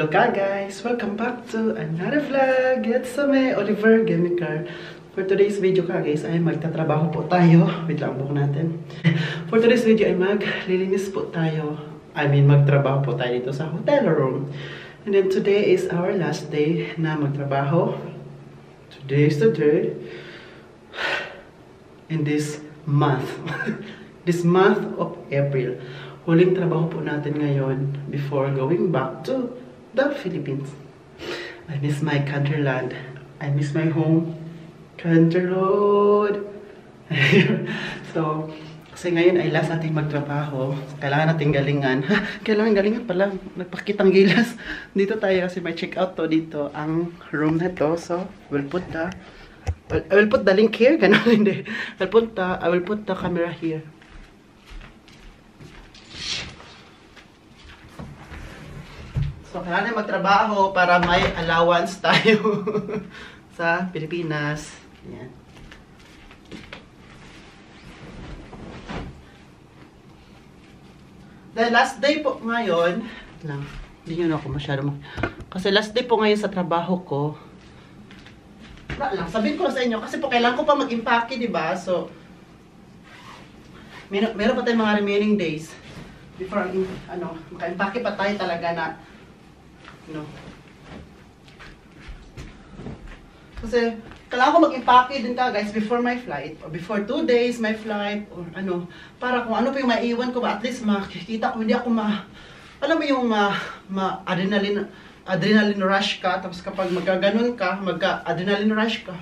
Hello ka guys! Welcome back to another vlog! It's me, Oliver Gaming Car. For today's video ka guys ay magtatrabaho po tayo. Wait lang, buko natin. For today's video ay maglilinis po tayo. Magtrabaho po tayo dito sa hotel room. And then today is our last day na magtrabaho. Today is the third. In this month. This month of April. Huling trabaho po natin ngayon before going back to the Philippines. I miss my countryland. I miss my home. Country road. So, kasi ngayon ay last natin magtrabaho. Kailangan natin galingan. Kailangan galingan pala. Nagpakitang gilas. Dito tayo kasi may check out to dito. Ang room na to. So, I will put the link here. Ganun hindi. I will put the camera here. So, kailangan magtrabaho para may allowance tayo sa Pilipinas. Yan. Dahil last day po ngayon, lang, hindi nyo na ako masyado kasi last day po ngayon sa trabaho ko. Wala lang, sabihin ko sa inyo, kasi po kailangan ko pa mag-impake, diba? So, meron pa tayong mga remaining days before, maka-impake pa tayo talaga na no. Kasi kailangan ko mag-impake din ka guys before my flight or before 2 days my flight or para kung ano pa yung maiiwan ko ba at least makikita ko hindi ako alam mo yung adrenaline rush ka tapos kapag magaganon ka adrenaline rush ka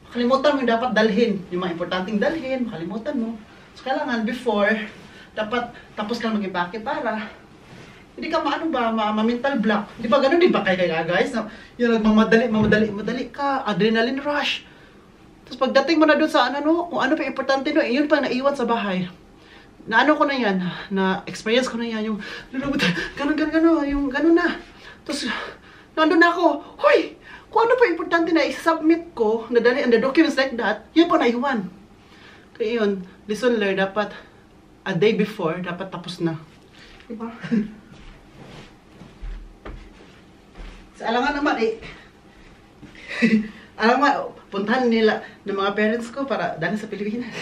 makalimutan mo yung dapat dalhin yung mga importanteng dalhin makalimutan mo so kailangan before dapat tapos ka mag-impake para hindi ka ma-mental block. Di ba ganun din ba kaya guys? Yung nagmamadali ka, adrenaline rush. Tapos pagdating mo na doon sa kung ano pa importante doon, yun pa naiwan sa bahay. Ko na yan, na-experience ko na yan, yung ganun, yung ganun na. Tapos, nandun na ako, hoy! Kung ano pa importante na i-submit ko, nadali, and the documents like that, yun pa naiwan. Kaya yun, lesson learned, dapat, a day before, dapat tapos na. Diba? Alam nga naman alam mo, puntahan nila ng mga parents ko para dali sa Pilipinas.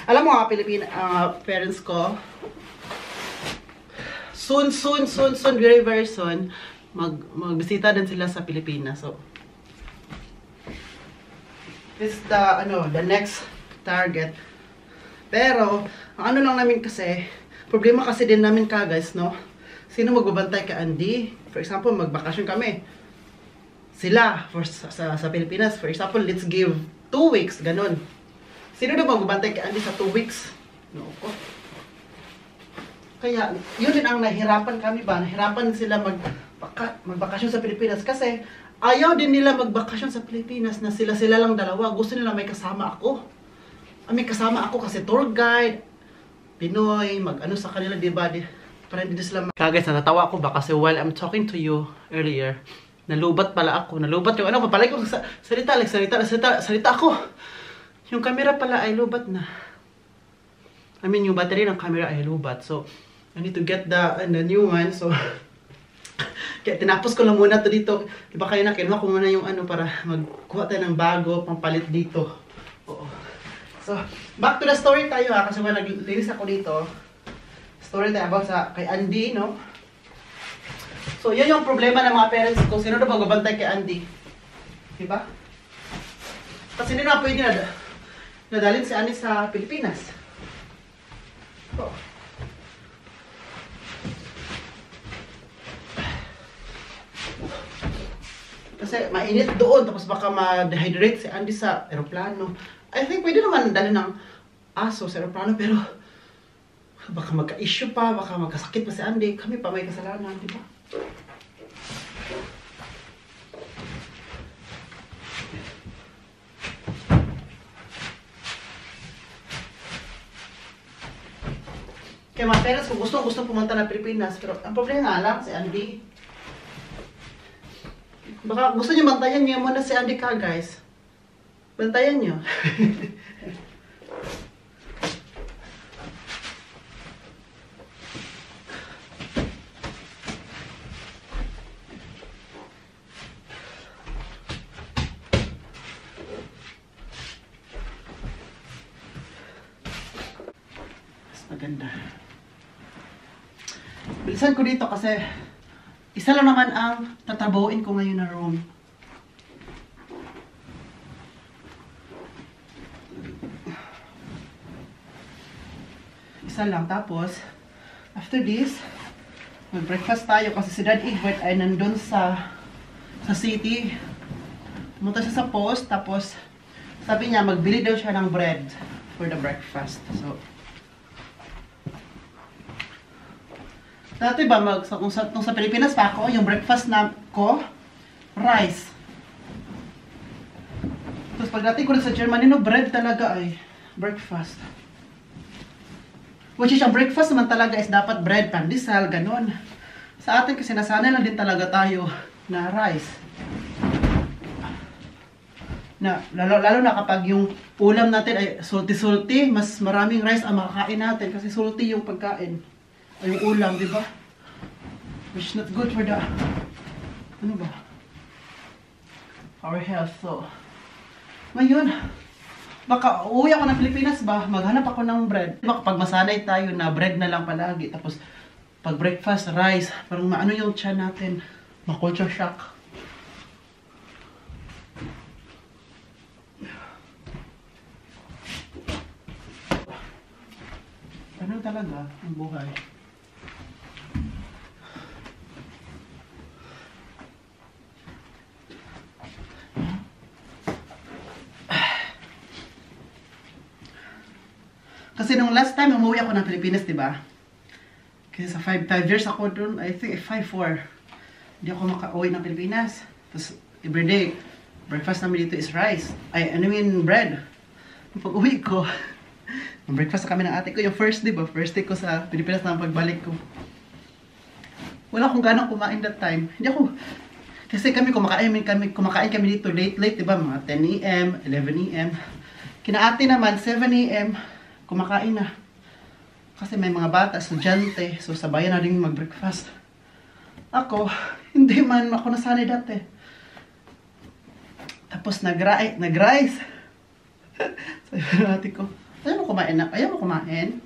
Alam mo mga parents ko, soon, very soon, magbisita din sila sa Pilipinas. So, this is the next target. Pero, ang lang namin kasi, problema kasi din namin guys, no? Sino magbabantay kay Andy? For example, magbakasyon kami. Sila, sa Pilipinas, for example, let's give 2 weeks, ganun. Sino na magbabantay kay Andy sa 2 weeks? No, ko. Kaya, yun din ang nahirapan kami ba? Nahirapan sila magbakasyon sa Pilipinas kasi ayaw din nila magbakasyon sa Pilipinas na sila lang dalawa. Gusto nila may kasama ako. May kasama ako kasi tour guide, Pinoy, sa kanila, diba? Para hindi sila guys, natatawa ako ba kasi while I'm talking to you earlier, nalubat pala ako. Nalubat yung papalay ko sa salita ako. Yung camera pala ay lubat na. Yung battery ng camera ay lubat. So, I need to get the new one. So, kaya tinapos ko lang muna to dito. Diba kayo na, kinuha ko muna yung para magkuha tayo ng bago, pampalit dito. Oo. So, back to the story tayo kasi naglinis ako dito. Story tayo about kay Andy, no? So, yun yung problema ng mga parents ko. Sino na magbabantay kay Andy? Diba? Kasi hindi na pwede nadalhin si Andy sa Pilipinas. So, kasi mainit doon, tapos baka ma-dehydrate si Andy sa aeroplano. I think pwede naman dalhin ng aso sa aeroplano, pero baka magka-issue pa, baka magkasakit pa si Andy. Kami pa may kasalanan, di ba? Kaya mga parents kung gusto pumunta na Pilipinas, pero ang problema nga lang si Andy. Baka gusto niyo bantayan niyo muna si Andy ka, guys. Bantayan niyo. Maganda. Bilisan ko dito kasi isa lang naman ang tatabuin ko ngayon na room. Isa lang. Tapos, after this, mag-breakfast tayo kasi si Dad Egbert ay nandun sa city. Pumunta siya sa post, tapos sabi niya magbili daw siya ng bread for the breakfast. So, dati ba, kung sa Pilipinas pa ako, yung breakfast na ko, rice. Tapos pagdating ko na sa Germany, no, bread talaga ay breakfast. Which is, ang breakfast naman talaga is dapat bread, pandesal, ganun. Sa atin kasi nasanay lang din talaga tayo na rice. Lalo na kapag yung ulam natin ay salty-salty, mas maraming rice ang makakain natin kasi salty yung pagkain. O yung ulam, di ba? Which is not good for the, ano ba? Our health. So, ngayon, baka uuwi ako ng Pilipinas ba, maghanap ako ng bread. Diba kapag masanay tayo na bread na lang palagi, tapos pag breakfast, rice, parang maano yung tiyan natin, ma-culture shock. Ano talaga ang buhay? Kasi nung last time umuwi ako ng Pilipinas, di ba? Kasi sa 5 years ako doon, I think 5-4. Hindi ako makauwi ng Pilipinas. Tapos everyday, breakfast namin dito is rice. I mean bread. Pag uwi ko, breakfast kami ng ate ko. Yung first day ba? First day ko sa Pilipinas na pagbalik ko. Wala akong ganang kumain that time. Hindi ako, kasi kumakain kami dito late, di ba? Mga 10 AM, 11 AM. Kina ate naman, 7 AM, kumakain na. Kasi may mga bata, estudyante, so sabayan na rin mag-breakfast. Ako, hindi man ako nasanay dati. Tapos nag-rice. Sabi na ate ko, ayaw mo kumain na? Ayaw mo kumain?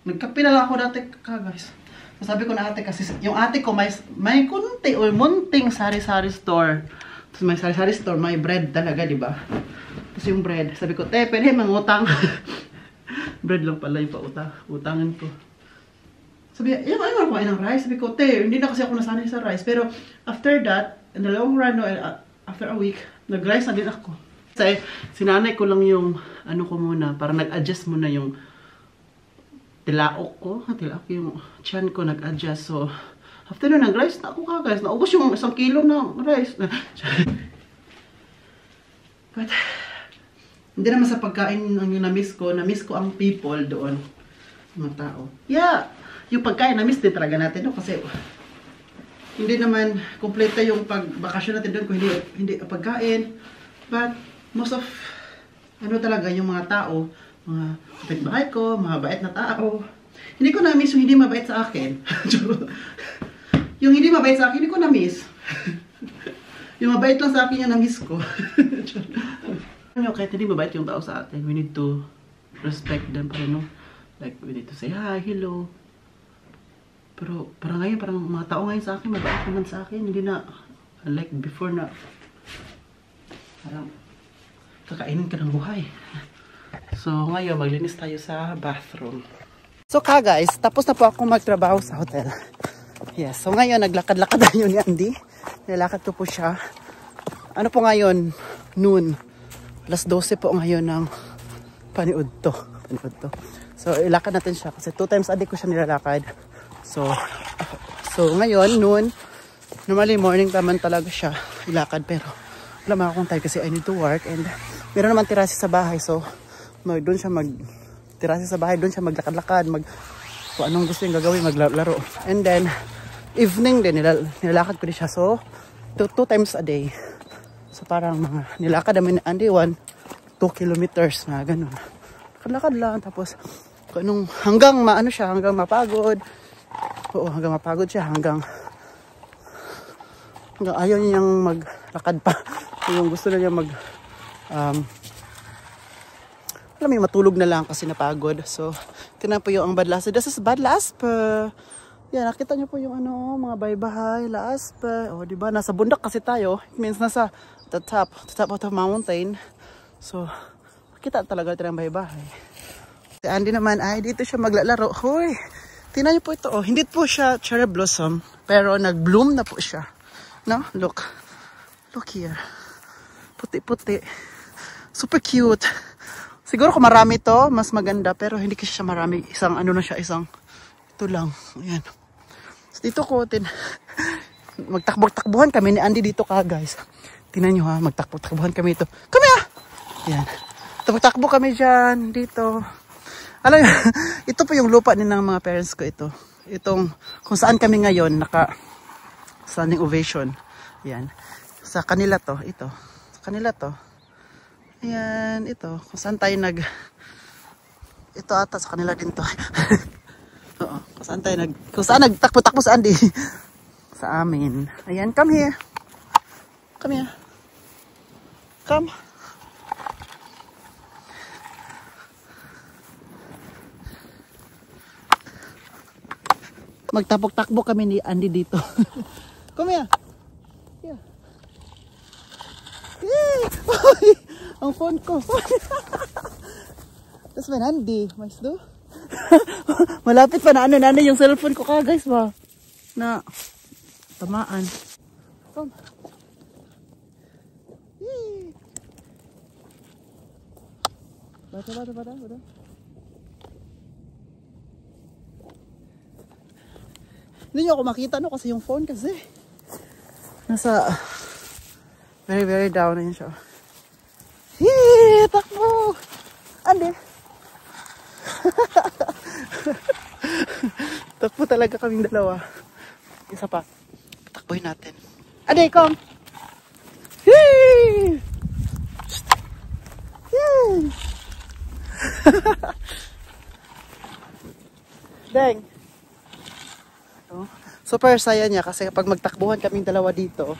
Nagkape na lang ako dati guys. So sabi ko na ate, kasi yung ate ko may kunti o munting sari-sari store. Tapos may sari-sari store, may bread talaga, di ba? Tapos yung bread, sabi ko, te, pwede mangutang. Bread lang pala yung utangan ko. Sabi, ayaw mo kumain ng rice? Sabi ko, te, hindi na kasi ako nasanay sa rice. Pero after that, in the long run, after a week, nag-rice na din ako. Kasi sinanay ko lang yung, ano ko muna, para nag-adjust muna yung tilaok ko. Tilaok yung tiyan ko nag-adjust. So, after na nag-rice na ako guys. Naubos yung 1 kilo ng rice. But, hindi naman sa pagkain ang na-miss ko. Na-miss ko ang people doon. Mga tao. Yeah! Yung pagkain, na-miss din talaga natin. No? Kasi, hindi naman complete yung pagbakasyon natin doon kung hindi pagkain. But, most of, ano talaga, yung mga tao, mga kapitbahay ko, mga bait na tao. Hindi ko na-miss yung hindi mabait sa akin. Yung hindi mabait sa akin, hindi ko na-miss. Yung mabait lang sa akin yung na-miss ko. Kahit hindi mabait yung tao sa atin, we need to respect them pa rin, no? Like, we need to say hi, hello. Pero parang ngayon, parang mga tao ngayon sa akin, mabait naman sa akin. Hindi na, like before na, parang, kakainin ka ng buhay. So, ngayon, maglinis tayo sa bathroom. So, guys, tapos na po ako magtrabaho sa hotel. Yes, so ngayon, naglakad-lakad na yun ni Andy. Nilakad ko po siya. Ano po ngayon? Noon. Alas 12 po ngayon ng paniudto. So, ilakad natin siya kasi 2 times a day ko siya nilalakad. So ngayon, noon, normally morning naman talaga siya ilakad pero wala mga akong time kasi I need to work and meron naman terrace sa bahay. So, doon siya terrace sa bahay, doon siya maglakad-lakad, kung anong gusto yung gagawin, maglaro. And then, evening din, nilalakad ko din siya. So, 2 times a day. So, parang mga nilakad namin ni Andy, 2 kilometers na gano'n. Lakad lang, tapos, hanggang maano siya, hanggang mapagod. Oo, hanggang mapagod siya, hanggang ayaw niyang maglakad pa. Yung gusto na niya alam mo, matulog na lang kasi napagod. So, tinan po yung ang Badlasper. This is Badlasper. Yan, nakita nyo po yung ano, mga baybahay, Lasper. O, diba? Nasa bundok kasi tayo. It means nasa the top of the mountain. So, makita talaga tayo ng baybahay. Si Andy naman ay dito siya maglalaro. Hoy, tingnan niyo po ito. Oh. Hindi po siya cherry blossom, pero nag-bloom na po siya. No? Look. Look here. Puti-puti. Super cute. Siguro kung marami to, mas maganda. Pero hindi kasi siya marami. Isang ano na siya, isang ito lang. Ayan. So, dito ko, magtakbo-takbuhan kami ni Andy dito ka, guys. Tingnan nyo ha, magtakbo-takbuhan kami ito. Come here! Ayan. Takbo kami dyan, dito. Alam nyo, ito po yung lupa din ng mga parents ko ito. Itong, kung saan kami ngayon, standing ovation. Ayan. Sa kanila to, ito. Sa kanila to. Ayan, ito. Kung saan tayo ito ata, sa kanila din to. Oo, kung saan tayo kung saan nagtakbo-takbo sa Andy. Sa amin. Ayan, come here. Come here. Come. Magtapok-takbo kami ni Andy dito. Come here. Yeah. Yay! Ang phone ko. That's my Andy. Mais do? Malapit pa na ano yung cellphone ko ka, guys ba? Na tamaan. Come. Yay! Bata. Hindi nyo ako makita no kasi yung phone kasi nasa very very down na yun siya. Hee! Takbo! Ande! Takbo talaga kaming dalawa. Isa pa. Takbohin natin. Ande, come! Hee! Yay! Dang! Super saya niya kasi kapag magtakbuhan kaming dalawa dito,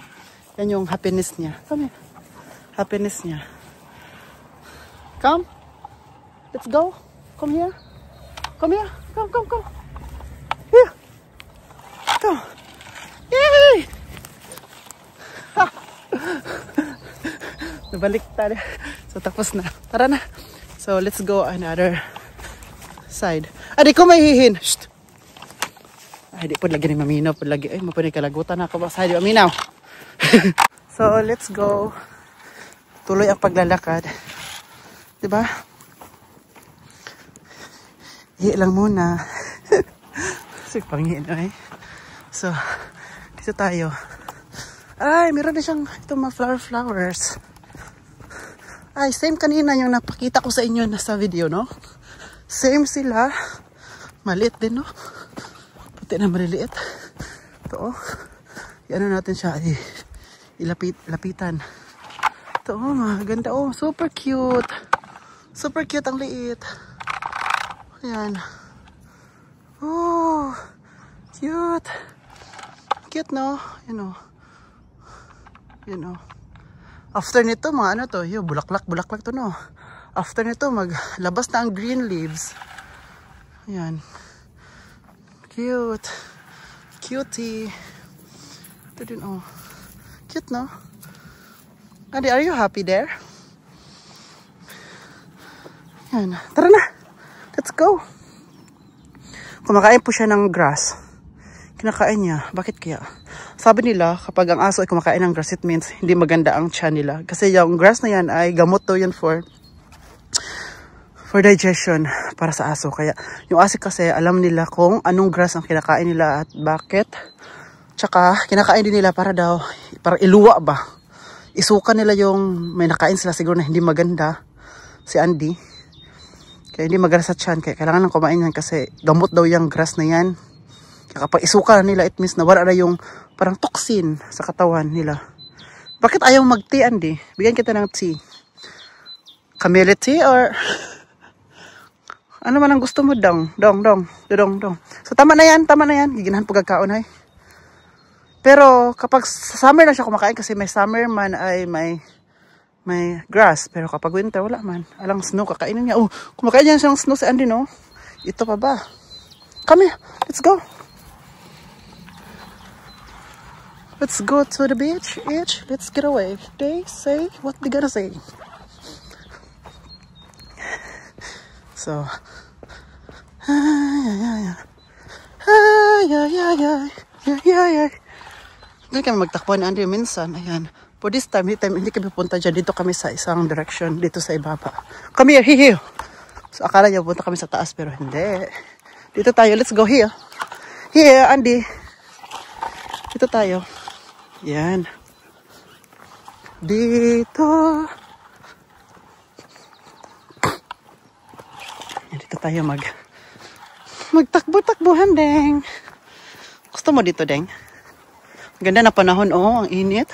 yan yung happiness niya. Come here. Happiness niya. Come. Let's go. Come here. Come here. Come. Here. Come. Yay! Nabalik tayo. So tapos na. Tara na. So let's go another side. Adi ko may hihin. Shh. Ay, di po lagi ni maminaw po lagi. Ay, mapunay kalagutan ako ba sa di maminaw. So, let's go. Tuloy ang paglalakad. Diba? Hihi lang muna. Sige, panghihin ay. So, dito tayo. Ay, meron na siyang itong mga flowers. Ay, same kanina yung napakita ko sa inyo na sa video, no? Same sila. Maliit din, no? Puti na maliliit. Ito, oh. Iano natin siya, lapitan. Ito, oh, maganda, oh. Super cute. Super cute ang liit. Ayan. Oh, cute. Cute, no? Yun, oh. Yun, oh. After nito, mga ano to, yung bulaklak to, no? After nito, maglabas na ang green leaves. Ayan. Cute. Cutie. Ito din, oh. Cute, no? Andy, are you happy there? Ayan. Tara na. Let's go. Kumakain po siya ng grass. Kinakain niya. Bakit kaya? Sabi nila, kapag ang aso ay kumakain ng grass, it means hindi maganda ang tiyan nila. Kasi yung grass na yan ay gamot to yun for digestion para sa aso. Kaya yung aso kasi alam nila kung anong grass ang kinakain nila at bakit. Tsaka kinakain din nila para iluwa ba. Isuka nila yung may nakain sila siguro na hindi maganda. Si Andy. Kaya hindi maganda sa tiyan. Kaya kailangan nang kumain yan kasi gamot daw yung grass na yan. Kaya kapag isuka nila, it means nawala na yung parang toxin sa katawan nila. Bakit ayaw mag-tea, Andy? Bigyan kita ng tea. Camellia tea or ano man ang gusto mo, dong. So tama na yan. Giginahan pagkakaon ay. Pero kapag sa summer na siya kumakain kasi may summer man ay may may grass. Pero kapag winter, wala man. Alang snow, kakainin niya. Oh, kumakain niya siyang snow si Andy, no? Ito pa ba? Come here. Let's go. Let's go to the beach. Let's get away. They say what they gotta say. So, Hindi kami magtakbo ni Andy minsan. Ayan. For this time, hindi kami punta dyan. Dito kami sa isang direction. Dito sa ibaba. Come here, here. So, akala niya punta kami sa taas, pero hindi. Dito tayo. Let's go here. Here, Andy. Dito tayo. Yan. Dito. Yan, dito tayo magtakbo-takbuhan, Deng. Gusto mo dito, Deng? Ganda na panahon, oh. Ang init.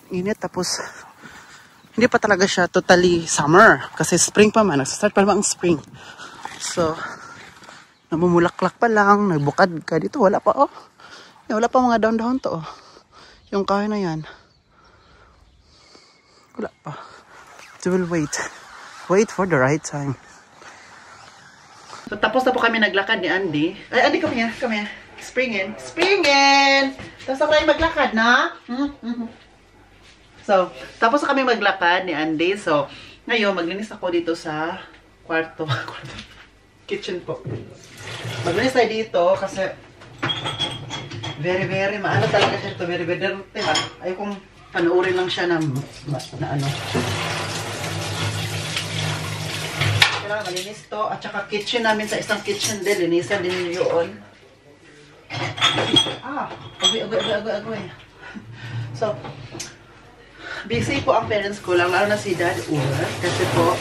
Init, tapos hindi pa talaga siya totally summer. Kasi spring pa man. Nag-start pa naman ang spring. So, namumulaklak pa lang. Nagbukad ka. Dito, wala pa, oh. Wala pa mga dahon-dahon to, oh. Yung kahoy na yan. Wala pa. So we'll wait. Wait for the right time. So tapos na po kami naglakad ni Andy. Ay, Andy, come here. Come here. Springin. Springin! Tapos na po kami maglakad, na? So, tapos na kami maglakad ni Andy. So, ngayon, maglinis ako dito sa kwarto. Kitchen po. Maglinis tayo dito kasi very, maano talaga siya ito. Very, diba? Ayaw kong panuorin lang siya na ano. Kailangan malinis to. At saka kitchen namin sa isang kitchen din. Linisan din yun. Agoy. So, busy po ang parents ko lang. Lalo na si Dad Ur. Kasi po,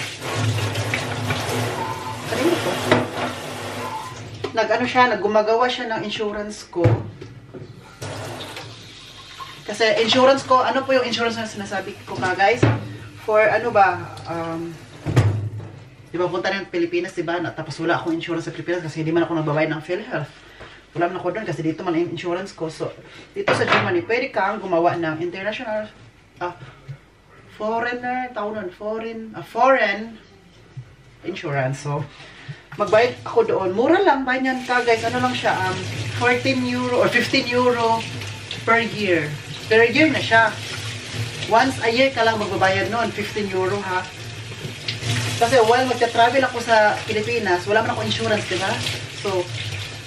kanina po, gumagawa siya ng insurance ko. Kasi insurance ko, ano po yung insurance na sinasabi ko ka, guys? For ano ba, di ba punta na yung Pilipinas, diba? Tapos wala akong insurance sa Pilipinas kasi hindi man ako nagbabayad ng PhilHealth. Wala man ako doon kasi dito man yung insurance ko. So, dito sa Germany, pwede kang gumawa ng international, foreign insurance. So, magbayad ako doon. Mura lang, bayad yan ka, guys. Ano lang siya, 14 euro or 15 euro per year. Per year na siya. Once a year ka lang magbabayad noon, 15 euro ha. Kasi while magta-travel ako sa Pilipinas, wala man ako insurance, diba? So,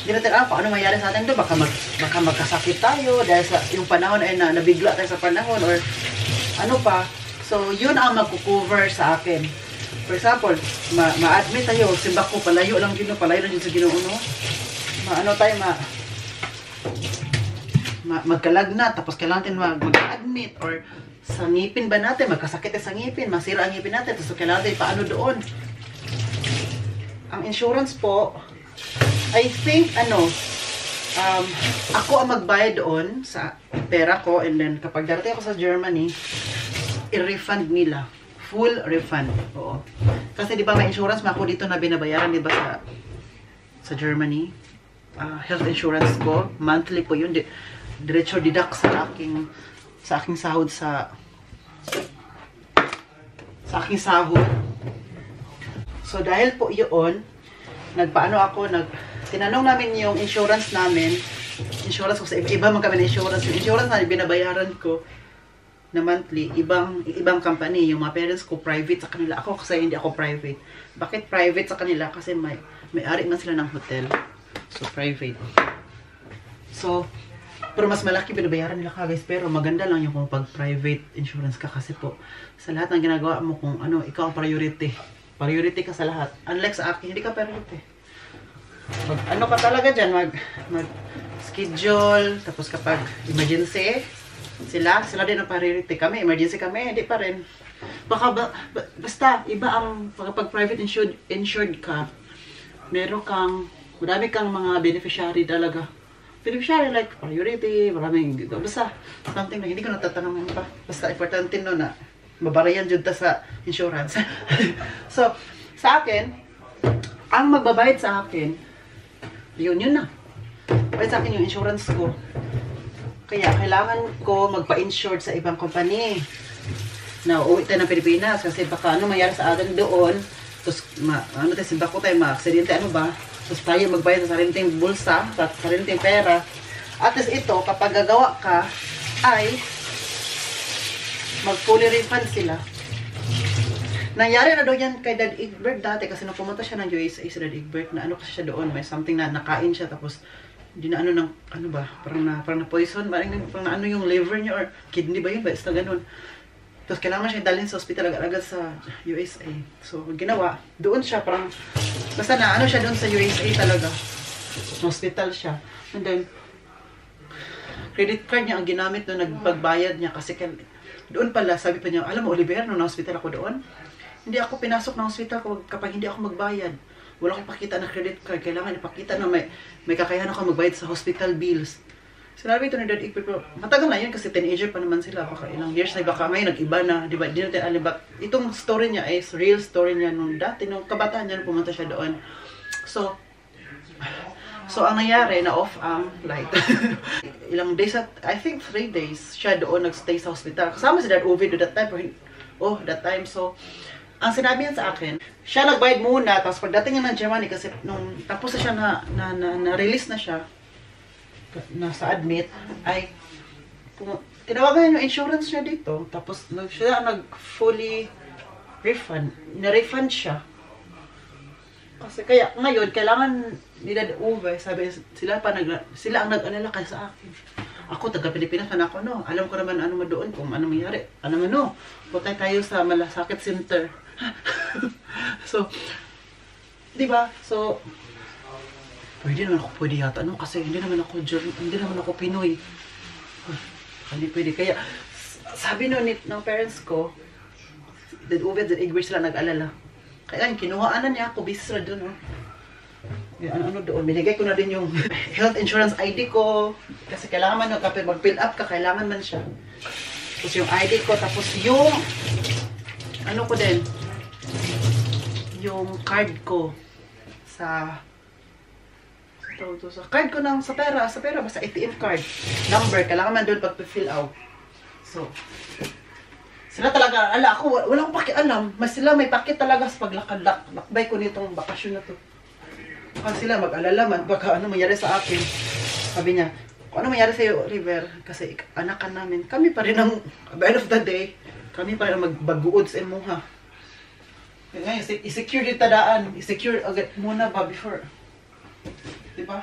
hindi natin alam kung ano mayari sa atin doon. Baka magkasakit tayo dahil sa yung panahon ay nabigla tayo sa panahon or ano pa. So, yun ang magkukover sa akin. For example, ma-admit tayo, simbak ko, palayo lang din sa Ginoo, no? Maano tayo, magkalagnat, tapos kailangan natin mag-admit, or sa ngipin ba natin, magkasakit sa ngipin, masira ang ngipin natin, tapos kailangan natin paano doon. Ang insurance po, I think, ako ang magbayad doon sa pera ko, and then kapag darating ako sa Germany, i-refund nila. Full refund. Oo. Kasi di ba may insurance ako dito na binabayaran, di ba, sa Germany? Health insurance ko, monthly po yun. Diretso deduct sa aking sahod sa aking sahod. So dahil po yun, tinanong namin yung insurance namin. Insurance ko sa iba man kami na insurance. Yung insurance na binabayaran ko na monthly, ibang company. Yung mga parents ko, private sa kanila. Ako kasi hindi ako private. Bakit private sa kanila? Kasi may-ari man sila ng hotel. So, private. So, pero mas malaki binabayaran nila ka, guys. Pero maganda lang yung kung pag-private insurance ka. Kasi po, sa lahat ng ginagawa mo, kung ano, ikaw ang priority. Priority ka sa lahat. Unlike sa akin, hindi ka priority. Ano ka talaga dyan? Mag-schedule. Tapos kapag emergency, sila din ang priority. Kami, emergency kami, hindi pa rin. Basta, iba ang pag-private insured ka, marami kang mga beneficiary talaga. Beneficiary like priority, maraming, basta, something na hindi ko natatanong pa. Basta, importante no na, mabarayan dyan ta sa insurance. So, sa akin, ang magbabayad sa akin, yun na. Bayad sa akin yung insurance ko. Kaya kailangan ko magpa-insured sa ibang company. Na uuwi tayo ng Pilipinas kasi baka ano mangyari sa atin doon. Tapos, ano tayo, simba ko tayo, ma-aksidente, ano ba? Tapos tayo magbayad sa sariling bulsa, sa sariling pera. At least ito, kapag gagawa ka, ay mag-fully refund sila. Nangyari na daw yan kay Dad Egbert dati kasi nung pumunta siya ng USA si Dad Egbert na ano kasi siya doon, may something na nakain siya tapos hindi na ano ng, ano ba, parang na poison, parang na ano yung liver niya or kidney ba yun, basta ganun. Tapos kailangan siya dalhin sa ospital agad-agad sa USA. So, ginawa, doon siya parang, basta na ano siya doon sa USA talaga. Hospital siya. And then, credit card niya ang ginamit doon, nagpagbayad niya kasi doon pala, sabi pa niya, alam mo, Oliver, nung na-hospital ako doon, hindi ako pinasok ng hospital kapag hindi ako magbayad. Wala akong ipakita na credit card. Kailangan ipakita na may kakayahan ako magbayad sa hospital bills. Sinabi ito ni Dad Egbert, pero matagal na yun kasi teenager pa naman sila. Baka ilang years na, baka ngayon nag-iba na. Diba? Di natin alam. Itong story niya is real story niya nung dati, nung kabataan niya, nung pumunta siya doon. So ang nangyari, na-off ang light. Ilang days, I think 3 days, siya doon nag-stay sa hospital. Kasama si Dad Ovid that time. That time. So, ang sinabi niya sa akin, siya nagbayad muna, tapos pagdating niya ng Germany, kasi nung tapos na siya na-release na siya, nasa admit, ay tinawagan niya yung insurance niya dito, tapos siya nag-fully refund, na-refund siya. Kasi kaya ngayon, kailangan ni Dad Uwe, sabi sila ang nag-alala kaya sa akin. Ako, taga-Pilipinas man ako, no? Alam ko naman ano mo doon, kung ano mangyari. Alam mo, no? Putay tayo sa malasakit center. So, di ba? So, pwede naman ako yata, no? Kasi hindi naman ako Pinoy. Hindi pwede. Kaya, sabi nun ng parents ko, Dad Uwe, Dad Egbert sila nag-alala. Kaya, kinuhaan na niya ako, busy sila doon, no? Ano doon, binigay ko na din yung health insurance ID ko kasi kailangan man kapag mag-fill up ka, kailangan man siya. Tapos yung ID ko, tapos yung ano ko din, yung card ko sa card ko sa pera, basta ATM card number, kailangan man doon pag-fill out. So, sila talaga, ako, wala akong pakialam, mas sila may pakit talaga sa paglakad-lakbay ko nitong bakasyon na to. Kasi sila mag-alala man, baka ano mangyari sa akin. Sabi niya, kung ano mangyari sa iyo, Oliver, kasi anakan namin, kami pa rin ang, at the end of the day, kami pa rin ang magbaguod sa imuha. Ngayon, i-secure din tadaan, i-secure agad muna ba before. Diba?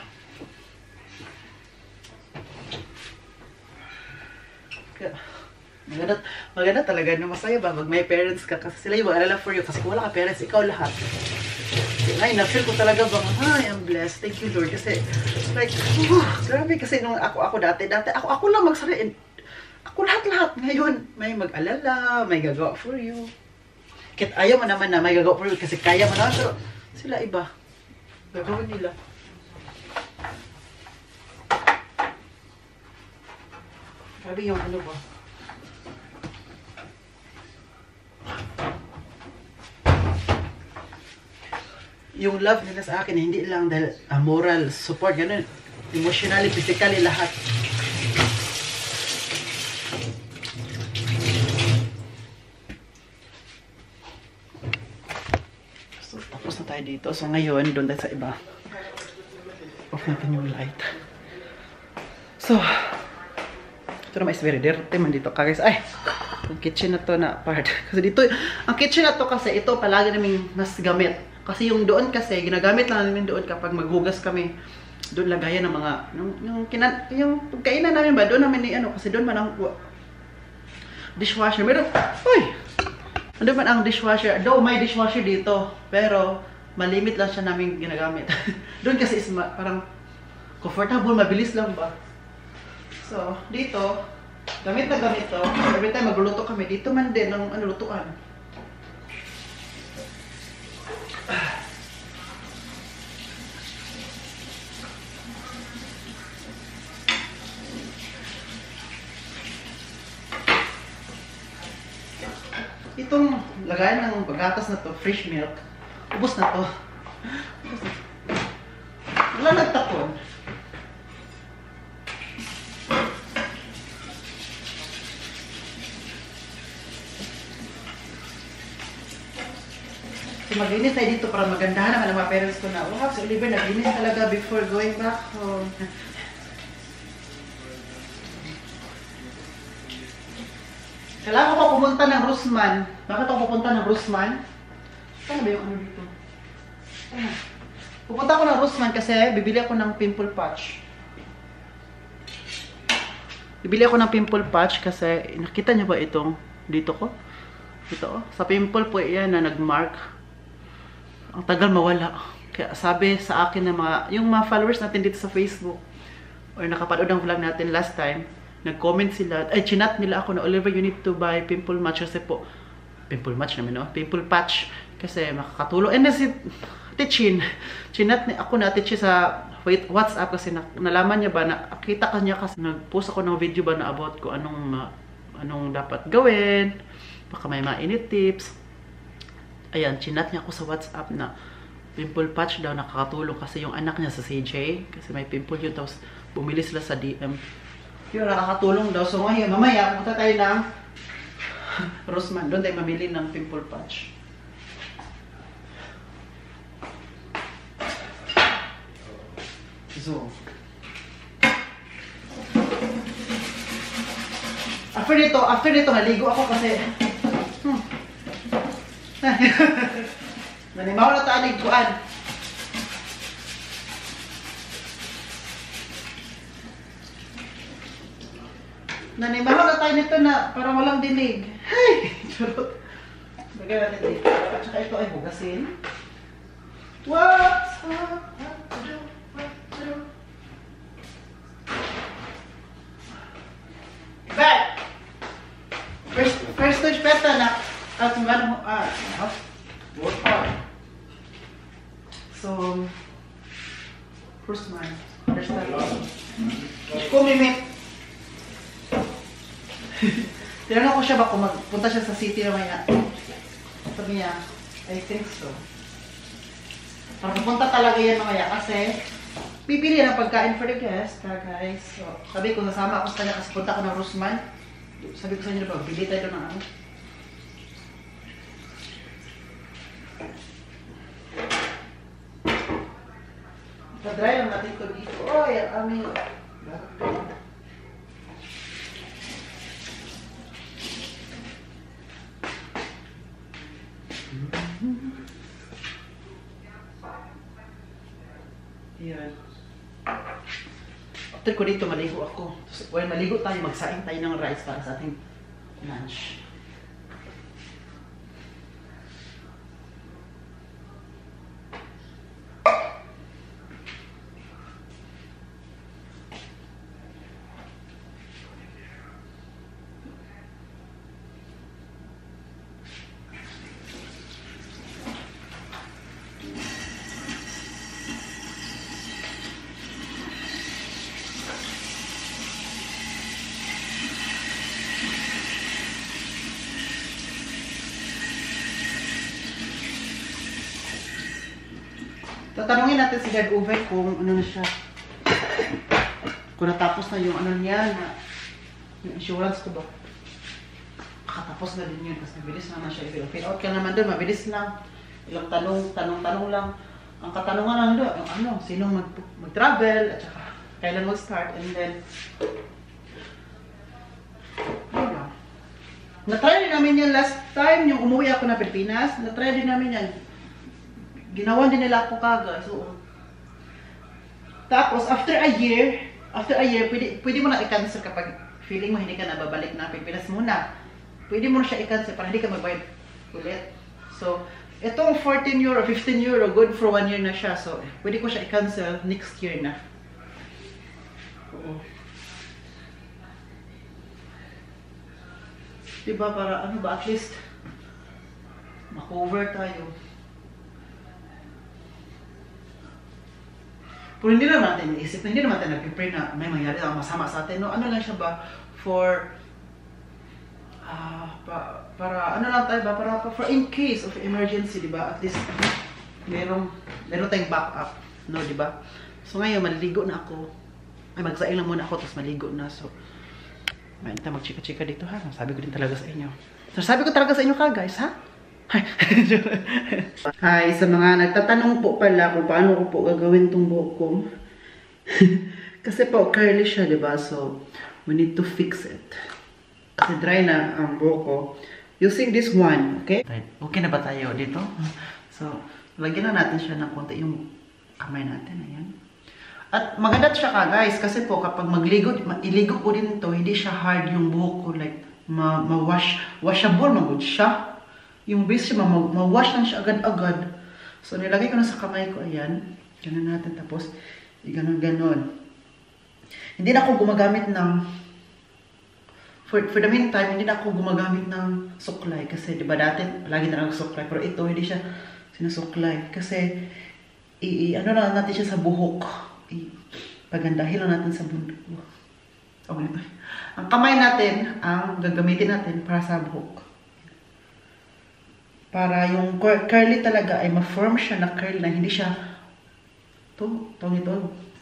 Kaya, maganda talaga na masaya ba, pag may parents ka, kasi sila yung mag-alala for you, kasi kung wala ka parents, ikaw lahat. Ay, na-feel ko talaga bang, I'm blessed. Thank you, Lord. Kasi, like, grabe. Kasi nung ako dati, ako lang magsariin. Ako lahat-lahat. Ngayon, may mag-alala, may gagawa for you. Kahit ayaw mo naman na may gagawa for you kasi kaya mo naman. Pero sila iba. Gagawin nila. Grabe yung ano ba. Yung love nila sa akin, hindi lang dahil moral support, ganun. Emotionally, physically, lahat. So, tapos na tayo dito. So, ngayon, doon tayo sa iba. Off natin yung light. So, ito naman is very dirty man dito. Guys, ay, yung kitchen na to na part. Kasi dito, ang kitchen na to kasi, ito palagi namin mas gamit. Kasi yung doon kasi, ginagamit lang namin doon kapag maghugas kami. Doon lagayan ng mga, yung pagkainan namin ba, doon namin ni ano, kasi doon man ang dishwasher. Meron, uy! Doon man ang dishwasher. Though may dishwasher dito, pero malimit lang siya namin ginagamit. Doon kasi is parang comfortable, mabilis lang ba. So, dito, gamit na gamit to. Every time magluluto kami, dito man din ng ano, lutuan. Itong lagayan ng paggatas na to, fresh milk, ubos na to. Wala nagtapon. So mag-inis tayo dito para magandahan naman ang mga parents ko na, wow, si Oliver nag-inis talaga before going back home. Kailangan ko pumunta ng Rusman. Bakit ako pupunta ng Rusman? Saan ba yung ano dito? Pupunta ako ng Rusman kasi bibili ako ng pimple patch. Bibili ako ng pimple patch kasi nakita niyo ba itong dito ko? Ito oh. Sa pimple po yan na nagmark. Ang tagal mawala. Kaya sabi sa akin ng yung mga followers natin dito sa Facebook or nakapanood ng vlog natin last time, nag-comment sila, ay chinat nila ako na Oliver, you need to buy pimple match kasi po, pimple match naman no? Pimple patch kasi makakatulong. And then si chinat ako na Tichi sa WhatsApp kasi nalaman niya ba, nakita ka niya kasi nag-post ako ng video ba na about ko anong dapat gawin, baka may mainit tips. Ayan, chinat niya ako sa WhatsApp na pimple patch daw nakakatulong kasi yung anak niya sa CJ, kasi may pimple yun, tapos bumili sila sa DM. Yun, nakakatulong daw. So ngayon, mamaya, punta tayo ng Rossmann. Doon tayo mamili ng pimple patch. So, after nito, naligo ako kasi nanimaw na tayo nagkuhan. Nanimaw na tayo nito na parang walang dinig. Hay! Charot. Bagay natin dito. At saka ito ay hugasin. What's up? Back! First touch peta na at work hard. So, first man. Understand? Kumimik. Tinanong ko siya ba kung magpunta siya sa city na maya. Sabi niya, I think so. Para pupunta talaga yan mamaya kasi pipili ng pagkain for the guest, guys. So, sabi ko, nasama ako sa kanya kasi punta ko ng Rossmann. Sabi ko sa inyo, bili tayo ng ano. Padry lang natin ito dito. Oh, yan, aming. Yan. After ko dito, maligo ako. Well, maligo tayo, magsaing tayo ng rice para sa ating lunch. Tatanungin natin si Dad Uwe kung ano na siya. Kung natapos na yung ano niya, na yung insurance ko ba. Nakatapos na din yun kasi mabilis naman siya. Fill out ka naman doon, mabilis lang. Ilang tanong lang. Ang katanungan lang doon, yung ano, sinong mag-travel, at saka kailan mag-start, and then yun lang. Na-try din namin yan last time, yung umuwi ako na Pilipinas, na-try din namin yan. Ginawan din nila ako kagad. So, tapos, after a year, pwede mo na i-cancel kapag feeling mo hindi ka na babalik na Pilipinas muna. Pwede mo na siya i-cancel para hindi ka magbayad ulit. So, itong 14 euro, 15 euro, good for 1 year na siya. So, pwede ko siya i-cancel next year na. Oo. Diba, para ano ba, at least, makover tayo. Pero hindi naman natin naisip, hindi naman natin nag-pray na may mangyari na masama sa atin. No? Ano lang siya ba? For, para ano lang tayo ba? Para for in case of emergency, di ba? At least, meron tayong backup. No, di ba? So ngayon, maliligo na ako. Ay, magsaing lang muna ako, tapos maligo na. So, may tayo mag-chika-chika dito ha. Sabi ko din talaga sa inyo. So, sabi ko talaga sa inyo ka, guys, ha? Hi, sa mga nagtatanong po pala kung paano ko po gagawin tong buhok ko. Kasi po, curly siya, diba? So, we need to fix it. Kasi dry na ang buhok ko. Using this one, okay? Right. Okay na ba tayo dito? So, lagyan na natin siya ng konti yung kamay natin. Ayan. At maganda siya ka, guys. Kasi po, kapag iligo ko din ito, hindi siya hard yung buhok ko. Like, washable, magod siya. Yung base siya, ma-wash lang siya agad-agad. So, nilagay ko na sa kamay ko. Ayan. Ganun natin. Tapos, ganon-ganon. Hindi na ako gumagamit ng for the meantime, hindi na ako gumagamit ng suklay. Kasi, di ba dati, lagi na lang suklay. Pero ito, hindi siya sinusuklay. Kasi, ano na natin siya sa buhok. Pagandahin lang natin sa bundok. Okay ito. Ang kamay natin, ang gagamitin natin para sa buhok. Para yung curly talaga ay ma-form siya na curly na hindi siya ito,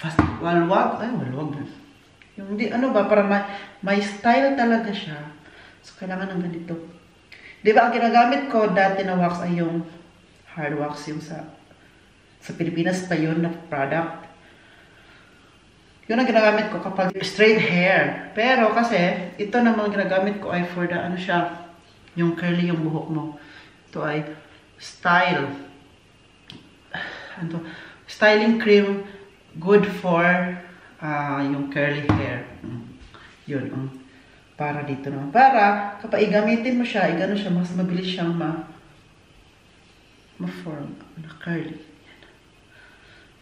fast, walwag. Ay, walwag. Yung hindi, ano ba, para may style talaga siya. So, kailangan ng ganito. Di ba, ang ginagamit ko dati na wax ay yung hard wax, yung sa Pilipinas pa yun na product. Yun ang ginagamit ko kapag straight hair. Pero kasi, ito namang ginagamit ko ay for the, ano siya, yung curly yung buhok mo. Ito ay style. Ano, styling cream, good for yung curly hair. Yun, para dito naman. Para, kapag igamitin mo siya, igano siya, mas mabilis siyang ma-form, na curly.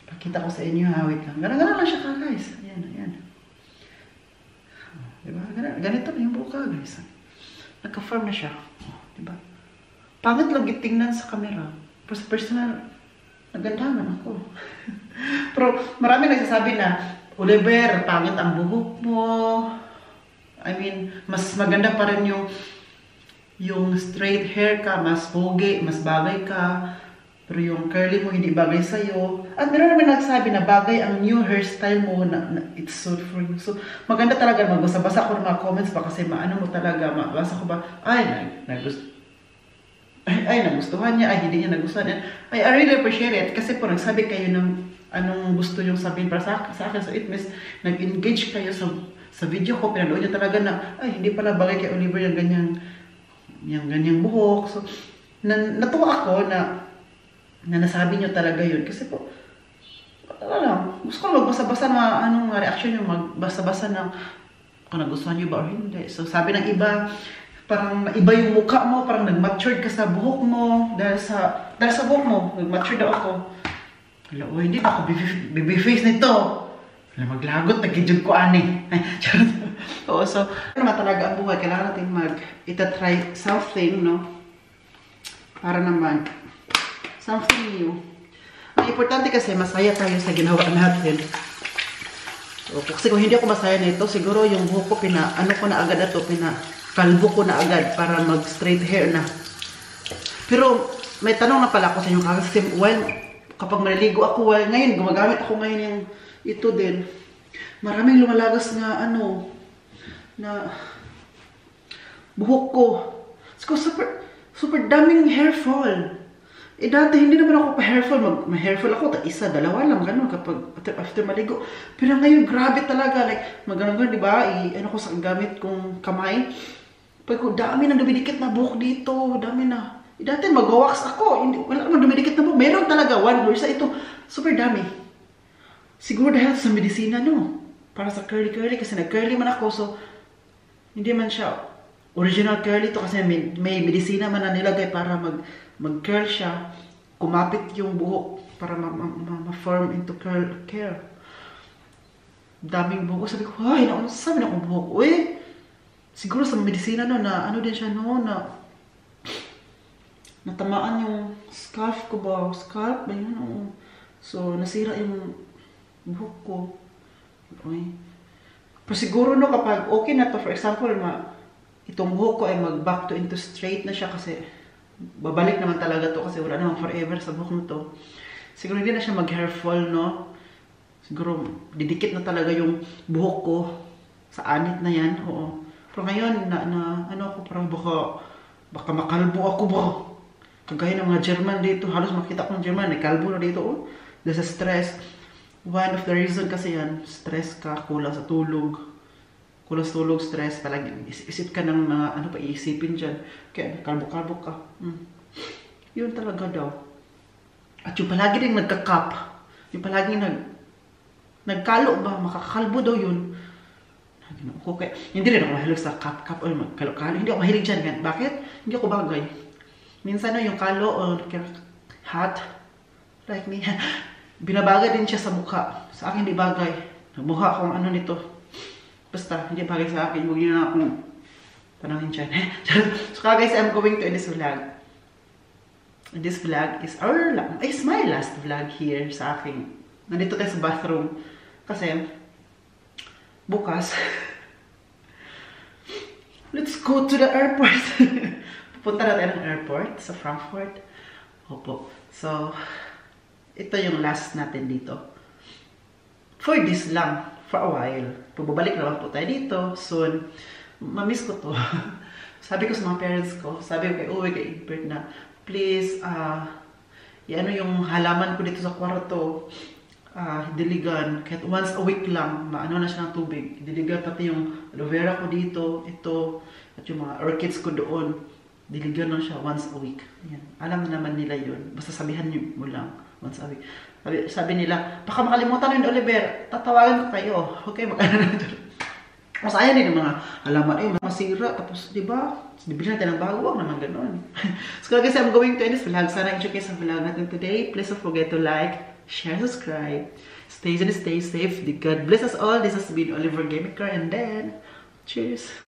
Pakita ko sa inyo, wait lang. Gana-gana lang siya ka, guys. Ayan, ayan. Diba? Ganito na yung buka, guys. Nagka-form na siya. Diba? Pangit lang itingnan sa camera. Pero sa personal, nagandaman ako. Pero marami nagsasabi na, Oliver, pangit ang buhok mo. I mean, mas maganda pa rin yung straight hair ka, mas pogi, mas bagay ka. Pero yung curly mo, hindi bagay sa'yo. At meron naman nagsabi na bagay ang new hairstyle mo na it's suit for you. So, maganda talaga. Magbasa-basa ko ng mga comments ba kasi maano mo talaga. Mabasa ko ba, nagustuhan niya. Ay, hindi niya nagustuhan niya. I really appreciate it. Kasi po, nagsabi kayo ng anong gusto yung sabihin para sa akin. So, it means, nag-engage kayo sa video ko. Pinanood niyo talaga na, ay, hindi pala bagay kay Oliver yung ganyang buhok. So, natuwa ako na nasabi niyo talaga yun. Kasi po, gusto ko magbasa-basa na anong reaction niyo, magbasa-basa ng kung nagustuhan niyo ba or hindi. So, sabi ng iba, parang iba yung mukha mo, parang nag-matured ka sa buhok mo, dahil sa buhok mo, nag-matured daw ako. Hala, hindi na ako baby-face nito. Hala, maglagot, nag-jud ko ani. Oo, so, ano naman talaga ang buhay, kailangan natin ita-try something, no? Para naman, something new. Ang importante kasi, masaya tayo sa ginawa natin. So, kasi kung hindi ako masaya nito, siguro yung buhok ko, ano ko na agad ito, kalbo ko na agad para mag-straight hair na. Pero, may tanong na pala ako sa inyo kasi, kapag maliligo ako, ngayon, gumagamit ako ngayon yung ito din. Maraming lumalagas na, na buhok ko. So, super daming hair fall. Dati, hindi naman ako pa-hair fall. Ma-hair fall ako, isa, dalawa lang, gano'n, kapag after maligo. Pero ngayon, grabe talaga. Like, magano'n, di ba? Ko sa gamit kong kamay. Pag dami na dumidikit na buhok dito, dami na. Dati mag-wax ako, wala naman dumidikit na buhok. Meron talaga, one isa ito, super dami. Siguro dahil sa medisina, no? Para sa curly-curly, kasi nag-curly man ako, so hindi man siya original curly to kasi may medisina man na nilagay para mag-curl siya, kumapit yung buhok para ma-form into curl care. Daming buhok. Sabi ko, ay, sabi na akong buhok. Uy, siguro sa medisina no, na ano din siya no, na natamaan yung scalp ko ba? Scalp ba yun? Oo. So, nasira yung buhok ko. Okay. Pero siguro no, kapag okay na to, for example, itong buhok ko ay mag-back to into straight na siya kasi babalik naman talaga to kasi wala naman forever sa buhok nito. Siguro hindi na siya mag-hair fall, no? Siguro didikit na talaga yung buhok ko sa anit na yan. Oo. Pero ngayon, ano ako, parang baka makalbo ako ba? Kagaya ng mga German dito, halos makita kong German, may kalbo na dito, oh. Dahil sa stress. One of the reason kasi yan, stress ka, kulang sa tulog. Kulang sa tulog, stress, palagi isip ka ng mga, ano pa, iisipin dyan. Kaya, kalbo-kalbo ka. Yun talaga daw. At yung palagi rin nagka-cup, yung palagi nagkalo ba, makakalbo daw yun. Okay. Hindi rin ako mahilig sa cup o magkalo-kalo. Hindi ako mahilig dyan. Bakit? Hindi ako bagay. Minsan yung kalo o hot, like me, binabagay din siya sa mukha. Sa akin hindi bagay. Mukha akong ano nito. Basta, hindi bagay sa akin. Huwag yun na akong tanongin dyan. So guys, I'm going to end this vlog. And this vlog is my last vlog here sa akin. Nandito tayo sa bathroom. Kasi, bukas, let's go to the airport. Pupunta na tayo ng airport sa Frankfurt. Opo. So, ito yung last natin dito. For this lang. For a while. Pababalik naman po tayo dito. Soon. Mamiss ko to. Sabi ko sa mga parents ko, sabi ko kay Uwe, kay Egbert na, please, ano yung halaman ko dito sa kwarto, diligan, kahit once a week lang, maano na siya ng tubig. Diligan pati yung aloe vera ko dito, ito, at yung mga orchids ko doon. Diligan lang siya once a week. Ayan. Alam na naman nila yun. Basta sabihan nyo mo lang once a week. Sabi nila, baka makalimutan yun, Oliver. Tatawagan ko kayo. Okay, mag-ano na doon. Masaya din yung mga halaman. Masira. Tapos, di ba? Bibili natin ng bago. Huwag naman ganun. So, guys, I'm going to end this vlog. Sana enjoy kayo sa vlog natin today. Please don't forget to like, share, subscribe. Stay safe. God bless us all. This has been Oliver Gamicar. And then, cheers.